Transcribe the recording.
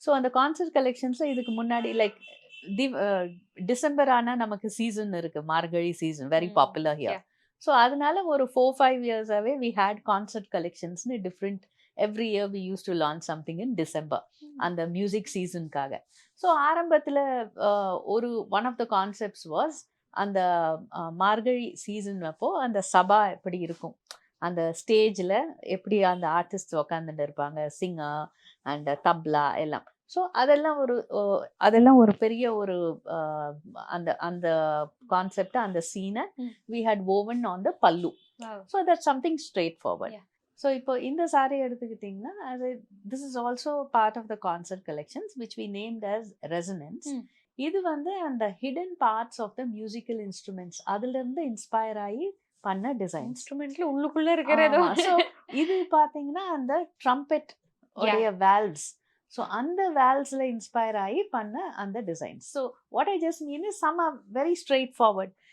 So அந்த concert கலெக்ஷன்ஸில் இதுக்கு முன்னாடி லைக் டிசம்பர் ஆனால் நமக்கு சீசன் இருக்கு, மார்கழி season very popular here. Yeah. So அதனால ஒரு 4-5 இயர்ஸாகவே வி ஹேட் கான்சர்ட் கலெக்ஷன்ஸ்னு different every year we use to launch something in December அந்த மியூசிக் சீசனுக்காக. ஸோ ஆரம்பத்தில் ஒரு one of the concepts was அந்த மார்கழி சீசன் அப்போ அந்த சபா எப்படி இருக்கும், அந்த ஸ்டேஜில் எப்படி அந்த ஆர்டிஸ்ட் உக்காந்துட்டு இருப்பாங்க, சிங்கர் அண்ட் தப்லா எல்லாம். ஸோ அதெல்லாம் ஒரு பெரிய ஒரு அந்த அந்த கான்செப்ட், அந்த சீனை we had woven on the pallu. So that something straightforward. So இப்போ இந்த சாரி எடுத்துக்கிட்டிங்கன்னா அது this is also part of the concept collections which we named as resonance. இது வந்து அந்த hidden parts of the musical instruments அதுலேருந்து இன்ஸ்பயர் ஆகி பண்ண டிசைன். இன்ஸ்ட்ருமெண்ட்ல உள்ளுக்குள்ள இருக்கிறதோ. ஸோ இது பார்த்தீங்கன்னா அந்த ட்ரம்பெட் உடைய வேல்வ்ஸ். ஸோ அந்த வேல்வ்ஸில் இன்ஸ்பயர் ஆகி பண்ண அந்த designs. So what I just mean is some are very straight forward.